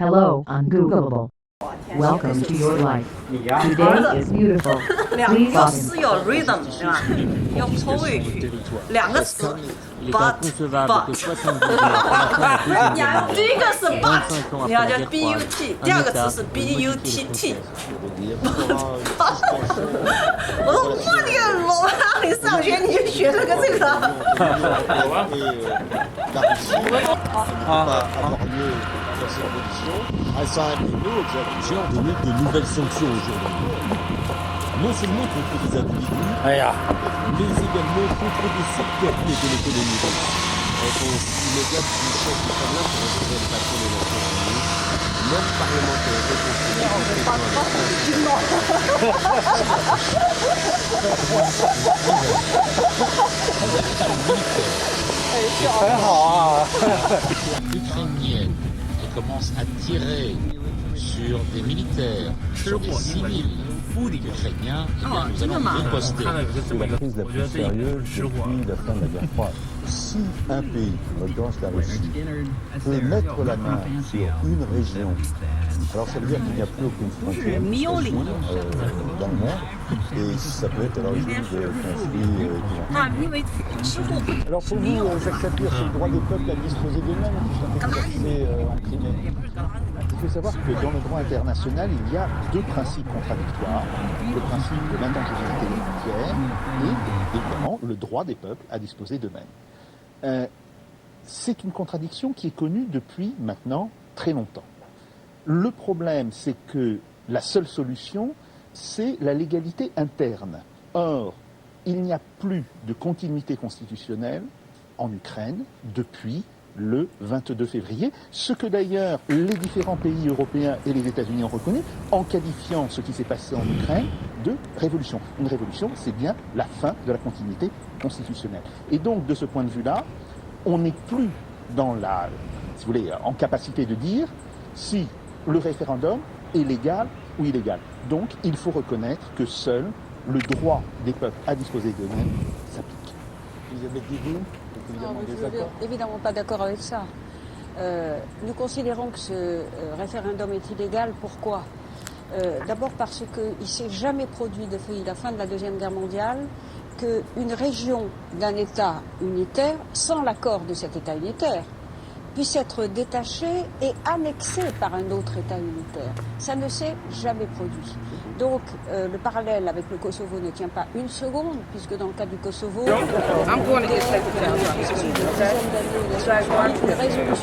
Hello, ungoogleable. Welcome to your life. Today is beautiful. 两 Please 要 log 是有 rhythm 对吧？要抽回去，两个词 but but，第一个是 but，你要叫 but， 第二个词是 butt。我说哇，你个罗拉，你上学你就学了个这个。J'ai ordonné de nouvelles sanctions aujourd'hui. Non seulement contre des individus, mais également contre des secteurs clés de l'économie russe. Réponse immédiate du chef du Kremlin pour retrouver le patron des Nations Unies. Neuf parlementaires ukrainienne qui commence à tirer sur des militaires, sur des civils ukrainiens, eh bien, nous allons riposter. C'est la crise la plus sérieuse depuis la fin de la guerre froide. Si un pays, en l'occurrence la Russie, peut mettre la main sur une région, alors ça veut dire qu'il n'y a plus aucune frontière dans le monde, et ça peut être à l'origine de conflits. Alors pour nous, Jacques Sapir, c'est le droit des peuples à disposer d'eux-mêmes qui sont exercés en Crimée. Il faut savoir que dans le droit international, il y a deux principes contradictoires. Le principe de l'intangibilité des frontières et évidemment le droit des peuples à disposer d'eux-mêmes. C'est une contradiction qui est connue depuis maintenant très longtemps. Le problème, c'est que la seule solution, c'est la légalité interne. Or, il n'y a plus de continuité constitutionnelle en Ukraine depuis le 22 février, ce que d'ailleurs les différents pays européens et les États-Unis ont reconnu en qualifiant ce qui s'est passé en Ukraine de révolution. Une révolution, c'est bien la fin de la continuité constitutionnelle. Et donc, de ce point de vue-là, on n'est plus dans la, si vous voulez, en capacité de dire si le référendum est légal ou illégal. Donc, il faut reconnaître que seul le droit des peuples à disposer d'eux-mêmes s'applique. Elisabeth Guigou, évidemment désaccord. Évidemment pas d'accord avec ça. Nous considérons que ce référendum est illégal. Pourquoi D'abord parce qu'il ne s'est jamais produit depuis la fin de la Deuxième Guerre mondiale qu'une région d'un État unitaire, sans l'accord de cet État unitaire, puisse être détachée et annexée par un autre État unitaire. Ça ne s'est jamais produit. Donc le parallèle avec le Kosovo ne tient pas une seconde, puisque dans le cas du Kosovo, la résolution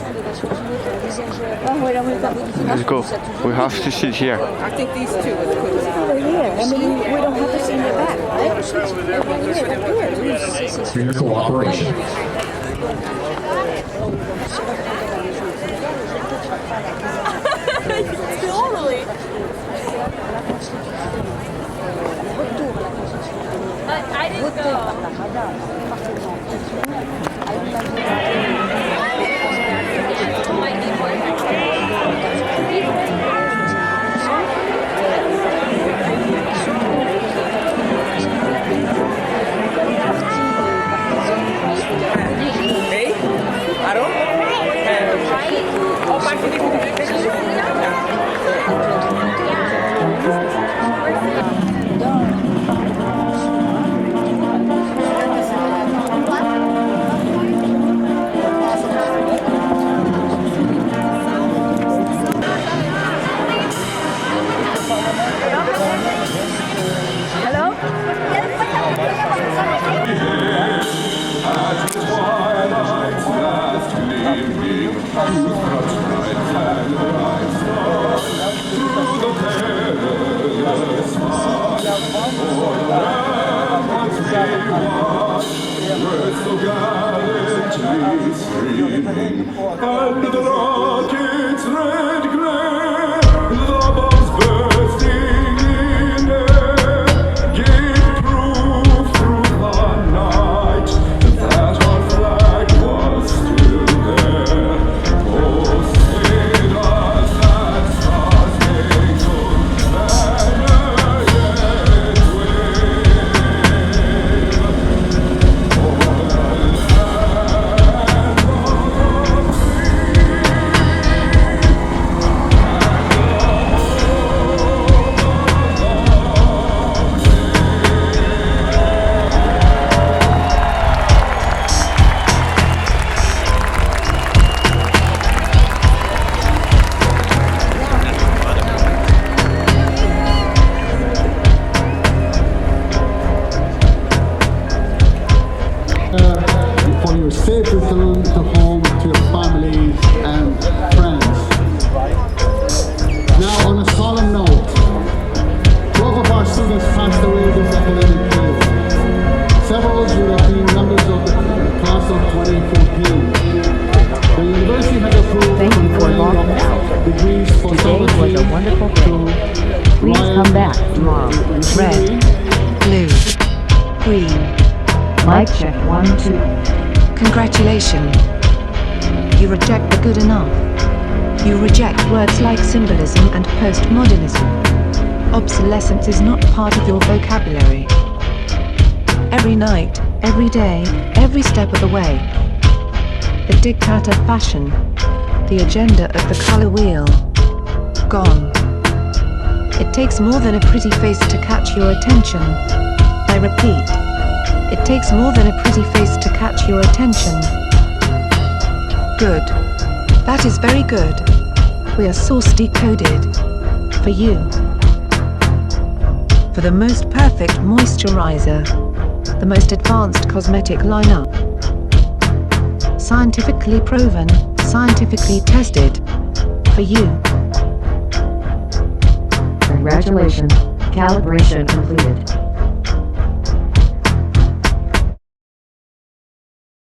des Nations Unies qui envisageait la modification du statut We have to sit here. I think these two are the we don't have to sit in the back, right? Your cooperation. Totally. But I didn't go. Today was a wonderful day. Please come back tomorrow. Red, blue, green. Mic check 1, 2. Congratulations. You reject the good enough. You reject words like symbolism and postmodernism. Obsolescence is not part of your vocabulary. Every night, every day, every step of the way. The diktat of fashion, the agenda of the color wheel. Gone. It takes more than a pretty face to catch your attention. I repeat, it takes more than a pretty face to catch your attention. Good. That is very good. We are source decoded. For you. For the most perfect moisturizer. The most advanced cosmetic lineup. Scientifically proven, scientifically tested. For you. Congratulations. Calibration completed.